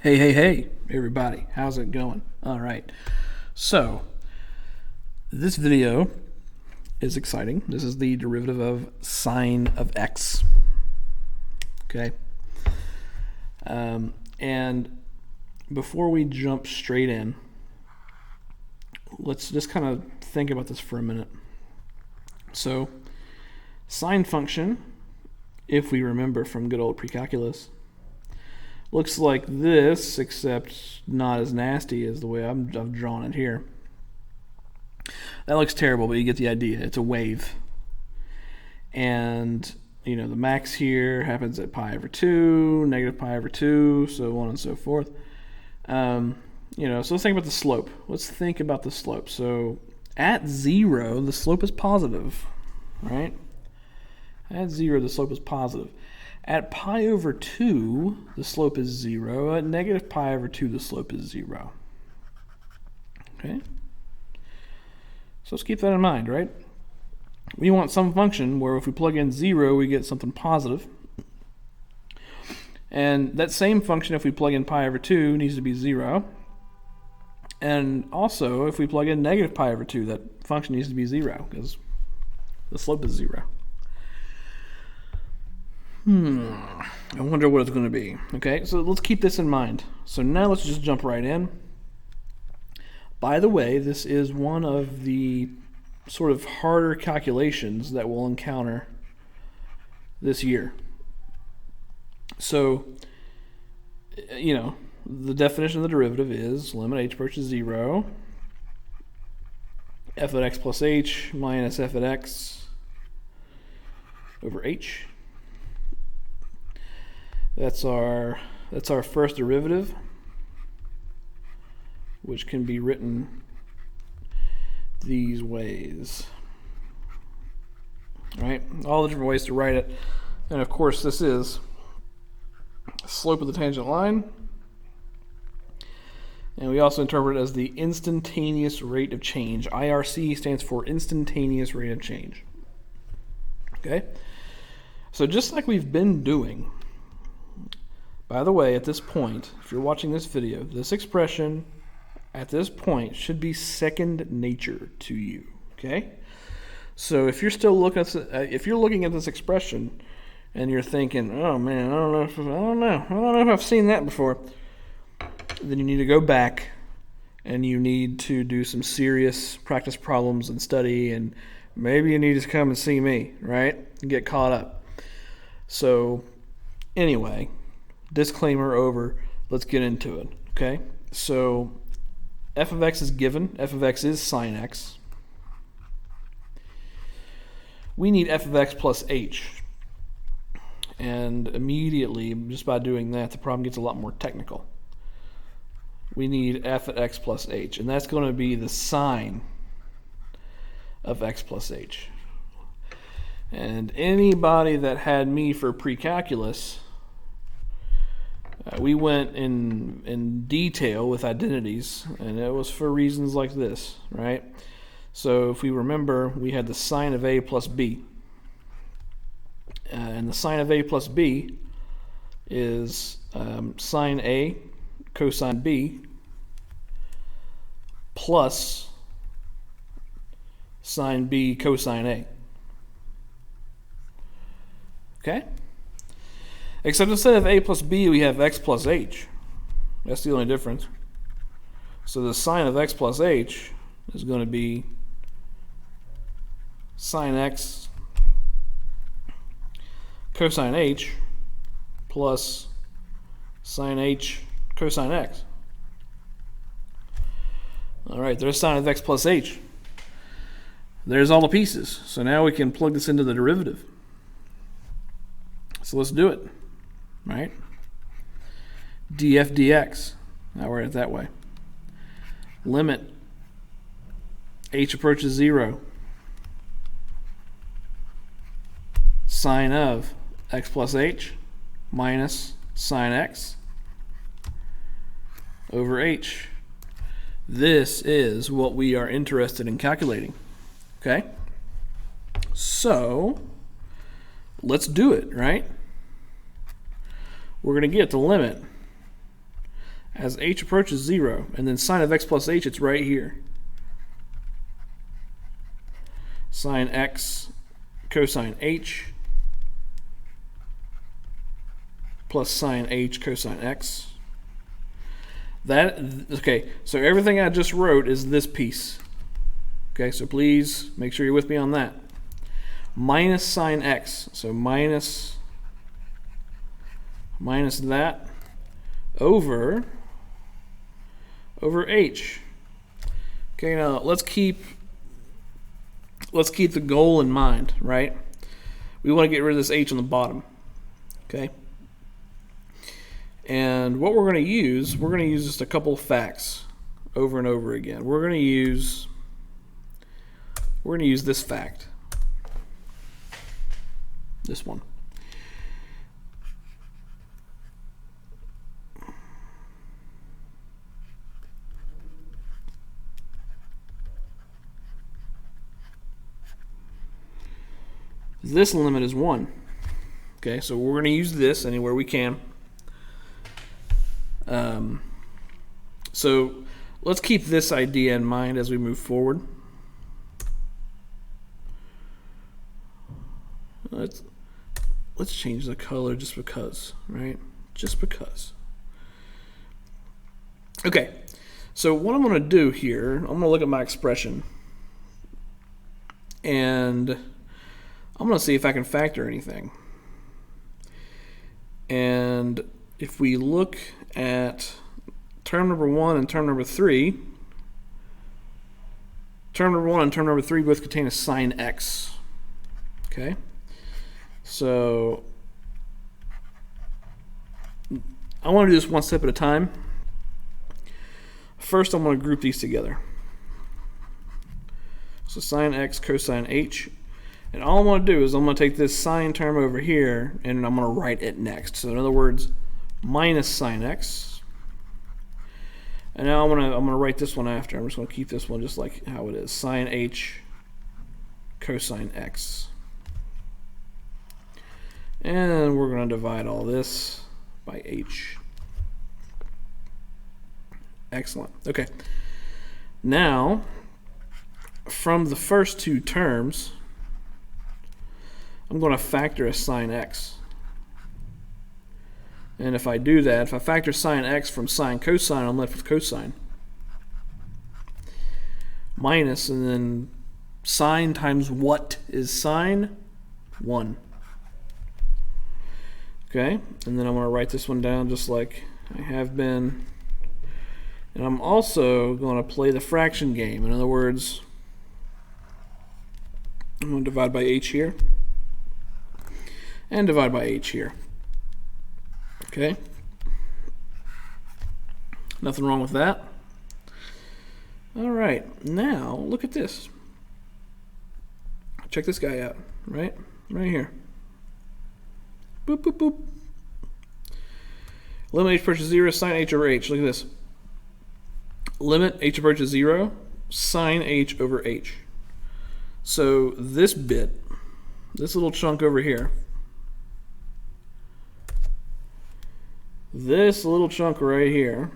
Hey, everybody. How's it going? All right. So, this video is exciting. This is the derivative of sine of x. Okay. And before we jump straight in, let's just kind of think about this for a minute. So, sine function, if we remember from good old precalculus, looks like this, except not as nasty as the way I've drawn it here. That looks terrible, but you get the idea. It's a wave. And, the max here happens at pi over 2, negative pi over 2, so on and so forth. So let's think about the slope. So at 0, the slope is positive, right? At 0, the slope is positive. At pi over 2, the slope is 0. At negative pi over 2, the slope is 0. Okay? So let's keep that in mind, right? We want some function where if we plug in 0, we get something positive. And that same function, if we plug in pi over 2, needs to be 0. And also, if we plug in negative pi over 2, that function needs to be 0, because the slope is 0. I wonder what it's going to be. Okay, so let's keep this in mind. So now let's just jump right in. By the way, this is one of the sort of harder calculations that we'll encounter this year. So, the definition of the derivative is limit h approaches 0, f at x plus h minus f at x over h. That's our first derivative, which can be written these ways. Right? All the different ways to write it. And of course, this is slope of the tangent line. And we also interpret it as the instantaneous rate of change. IRC stands for instantaneous rate of change. Okay? So just like we've been doing, by the way, at this point, if you're watching this video, this expression at this point should be second nature to you. Okay? So if you're still looking at this expression and you're thinking, "Oh man, I don't know if I've seen that before," then you need to go back and you need to do some serious practice problems and study, and maybe you need to come and see me, right? And get caught up. So anyway, disclaimer over. Let's get into it. Okay? So f of x is given. F of x is sine x. We need f of x plus h. And immediately, just by doing that, the problem gets a lot more technical. We need f at x plus h, and that's going to be the sine of x plus h. And anybody that had me for precalculus, we went in detail with identities, and it was for reasons like this, right? So if we remember, we had the sine of a plus b. And the sine of a plus b is sine a cosine b plus sine b cosine a. Okay? Except instead of a plus b, we have x plus h. That's the only difference. So the sine of x plus h is going to be sine x cosine h plus sine h cosine x. All right, there's sine of x plus h. There's all the pieces. So now we can plug this into the derivative. So let's do it. Right? df dx. Now we're at it that way. Limit h approaches 0. Sine of x plus h minus sine x over h. This is what we are interested in calculating. Okay? So let's do it, right? We're going to get the limit as h approaches 0, and then sine of x plus h, it's right here. Sine x cosine h plus sine h cosine x. Okay, so everything I just wrote is this piece. Okay, so please make sure you're with me on that. Minus sine x, so minus that over h. Okay, now let's keep the goal in mind, right? We want to get rid of this h on the bottom. Okay? And what we're going to use just a couple of facts over and over again. We're going to use this fact. This one. This limit is 1. Okay, so we're going to use this anywhere we can. So let's keep this idea in mind as we move forward. Let's change the color just because, right? Just because. Okay, so what I'm going to do here, I'm going to look at my expression, and I'm going to see if I can factor anything. And if we look at term number 1 and term number 3, term number 1 and term number 3 both contain a sine x. Okay? So I want to do this one step at a time. First, I'm going to group these together. So sine x cosine h. And all I'm going to do is I'm going to take this sine term over here and I'm going to write it next. So in other words, minus sine x. And now I'm going to write this one after. I'm just going to keep this one just like how it is. Sine h cosine x. And we're going to divide all this by h. Excellent. Okay. Now, from the first two terms, I'm going to factor a sine x. And if I do that, if I factor sine x from sine cosine, I'm left with cosine. Minus, and then sine times what is sine? 1. Okay, and then I'm going to write this one down just like I have been. And I'm also going to play the fraction game. In other words, I'm going to divide by h here and divide by h here. Okay? Nothing wrong with that. All right, now look at this. Check this guy out, right? Right here. Boop, boop, boop. Limit h approaches 0, sine h over h. Look at this. Limit h approaches 0, sine h over h. So this bit, this little chunk over here, this little chunk right here,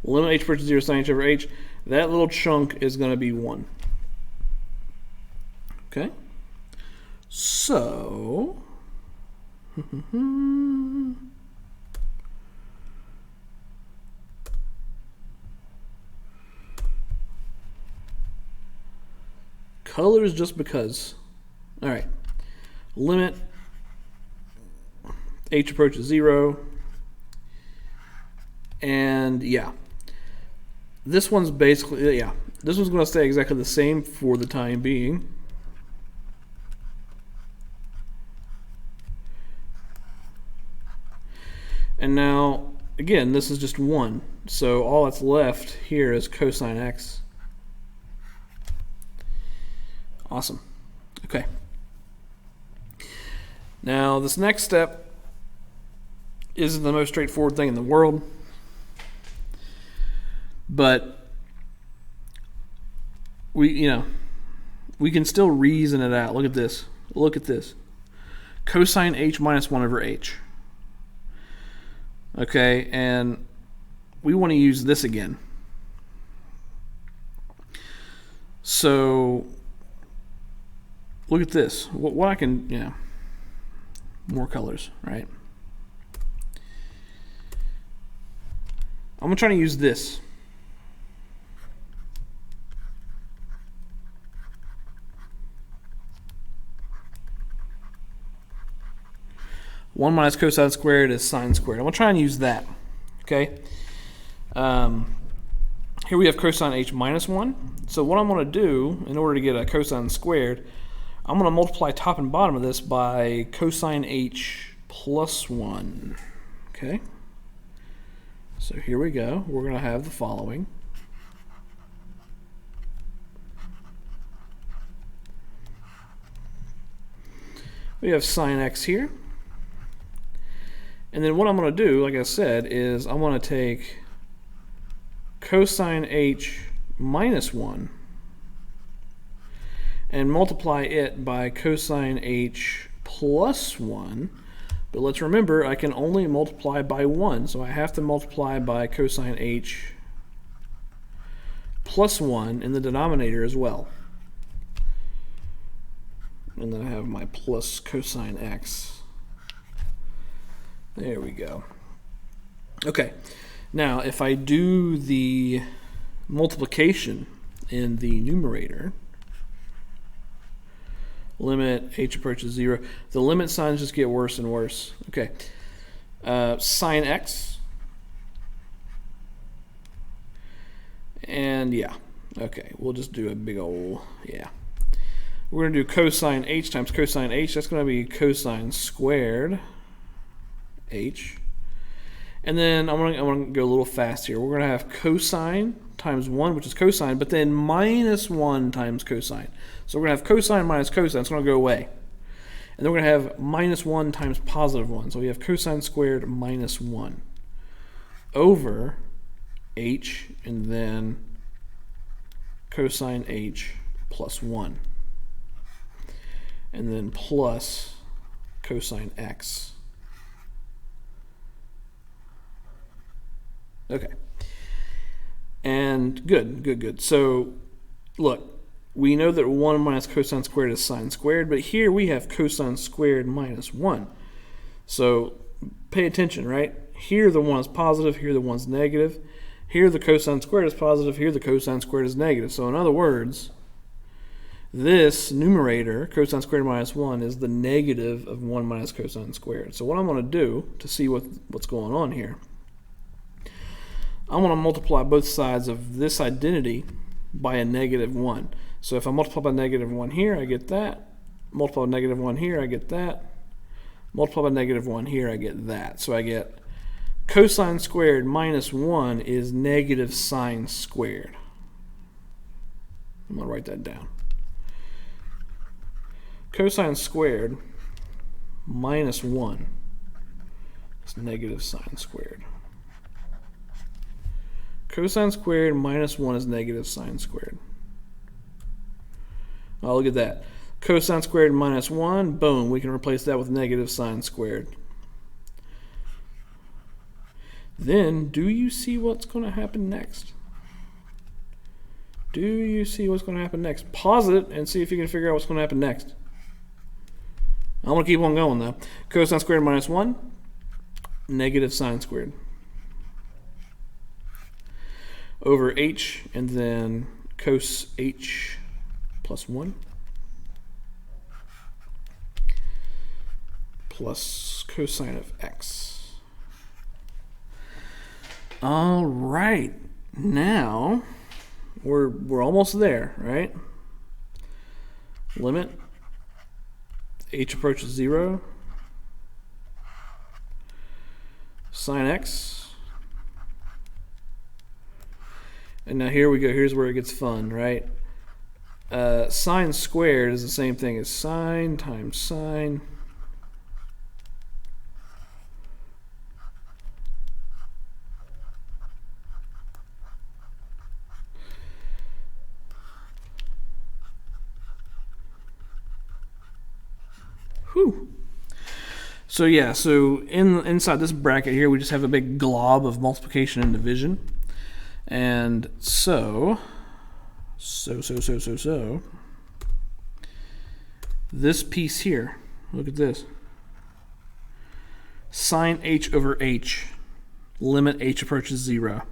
limit h approaches 0, sine h over h, that little chunk is going to be 1. Okay? So, colors just because. All right. Limit h approaches 0. And yeah. This one's basically, yeah. This one's going to stay exactly the same for the time being. And now, again, this is just 1. So all that's left here is cosine x. Awesome. Okay. Now, this next step isn't the most straightforward thing in the world, but we can still reason it out. Look at this. Look at this. Cosine h minus 1 over h. Okay, and we want to use this again. So look at this. What I can, more colors, right? I'm trying to use this. One minus cosine squared is sine squared. I'm going to try and use that. Okay. Here we have cosine h minus 1. So what I'm going to do, in order to get a cosine squared, I'm going to multiply top and bottom of this by cosine h plus 1. Okay. So here we go. We're going to have the following. We have sine x here. And then what I'm going to do, like I said, is I'm going to take cosine h minus 1 and multiply it by cosine h plus 1. But let's remember, I can only multiply by 1, so I have to multiply by cosine h plus 1 in the denominator as well. And then I have my plus cosine x. There we go. Okay, now if I do the multiplication in the numerator, limit h approaches 0. The limit signs just get worse and worse. Okay. Sine x. And yeah. Okay, we'll just do a big old, We're going to do cosine h times cosine h. That's going to be cosine squared h. And then I'm going to go a little fast here. We're going to have cosine times 1, which is cosine, but then minus 1 times cosine. So we're going to have cosine minus cosine. It's going to go away. And then we're going to have minus 1 times positive 1. So we have cosine squared minus 1 over h, and then cosine h plus 1. And then plus cosine x. Okay. And good. So, look, we know that 1 minus cosine squared is sine squared, but here we have cosine squared minus 1. So, pay attention, right? Here the 1 is positive, here the 1's negative. Here the cosine squared is positive, here the cosine squared is negative. So, in other words, this numerator, cosine squared minus 1, is the negative of 1 minus cosine squared. So, what I'm going to do to see what's going on here, I'm going to multiply both sides of this identity by a negative 1. So if I multiply by negative 1 here, I get that. Multiply by negative 1 here, I get that. Multiply by negative 1 here, I get that. So I get cosine squared minus 1 is negative sine squared. I'm going to write that down. Cosine squared minus 1 is negative sine squared. Cosine squared minus 1 is negative sine squared. Oh, look at that. Cosine squared minus 1, boom, we can replace that with negative sine squared. Then, do you see what's going to happen next? Do you see what's going to happen next? Pause it and see if you can figure out what's going to happen next. I'm going to keep on going, though. Cosine squared minus 1, negative sine squared. Over h, and then cos h plus 1 plus cosine of x. All right, now we're almost there, right? Limit h approaches 0, sine x. And now here we go. Here's where it gets fun, right? Sine squared is the same thing as sine times sine. So yeah, so inside this bracket here, we just have a big glob of multiplication and division. And so this piece here, look at this. Sine h over h, limit h approaches 0.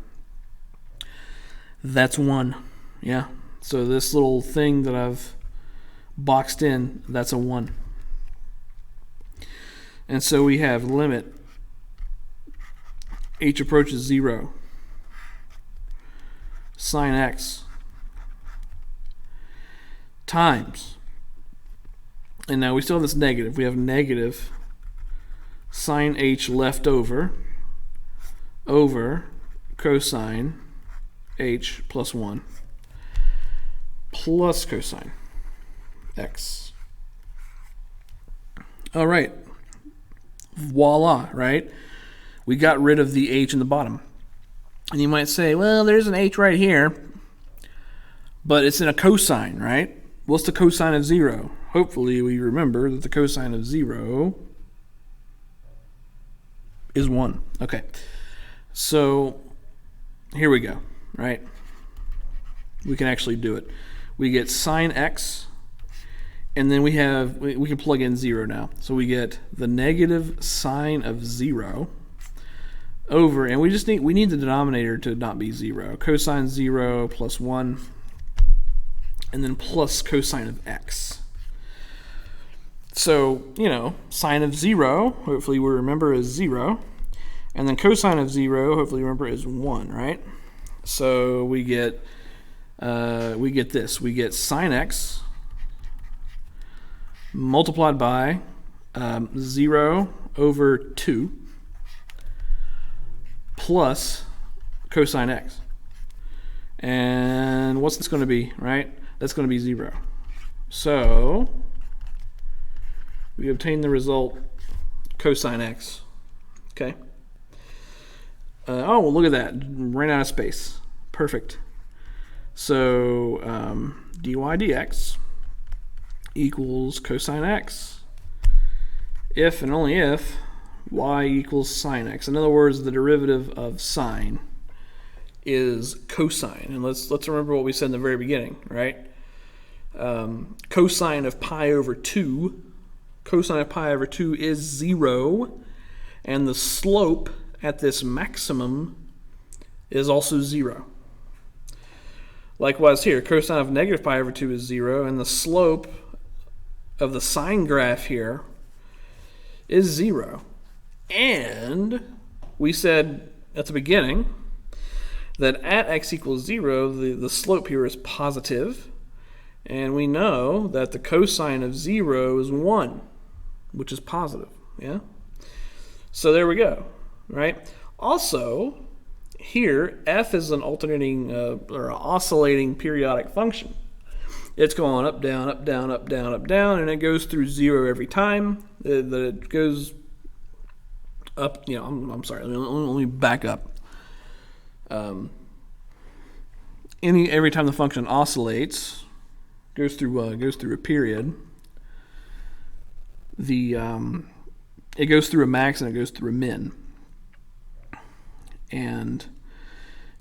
That's 1, yeah? So this little thing that I've boxed in, that's a 1. And so we have limit h approaches 0, sine x times, and now we still have this negative. We have negative sine h left over cosine h plus 1 plus cosine x. All right. Voila, right? We got rid of the h in the bottom. And you might say, well, there's an h right here, but it's in a cosine, right? What's the cosine of 0? Hopefully we remember that the cosine of 0 is 1. Okay, so here we go, right? We can actually do it. We get sine x, and then we can plug in 0 now. So we get the negative sine of 0 over, and we need the denominator to not be 0. Cosine 0 plus 1, and then plus cosine of x. So, sine of 0, hopefully we remember, is 0. And then cosine of 0, hopefully remember, is 1, right? So we get this. We get sine x multiplied by 0 over 2 plus cosine x. And what's this going to be, right? That's going to be 0. So we obtain the result cosine x. Okay. Oh, well, look at that. Ran out of space. Perfect. So dy dx equals cosine x if and only if y equals sine x. In other words, the derivative of sine is cosine. And let's remember what we said in the very beginning, right? Cosine of pi over 2 is 0, and the slope at this maximum is also 0. Likewise here, cosine of negative pi over 2 is 0, and the slope of the sine graph here is 0. And we said at the beginning that at x equals 0, the slope here is positive, and we know that the cosine of 0 is 1, which is positive, yeah? So there we go, right? Also, here, f is an alternating or oscillating periodic function. It's going up, down, up, down, up, down, up, down, and it goes through 0 every time that it goes up. I'm sorry. Let me back up. Every time the function oscillates, goes through a period. It goes through a max and it goes through a min, and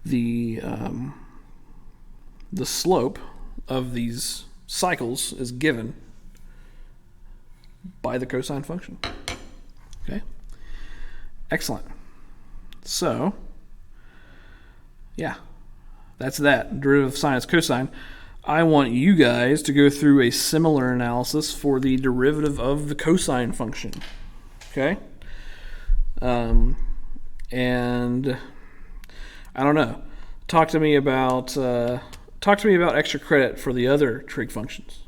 the slope of these cycles is given by the cosine function. Okay, excellent. So, yeah, that's that. Derivative of sine is cosine. I want you guys to go through a similar analysis for the derivative of the cosine function. Okay? And I don't know. Talk to me about extra credit for the other trig functions.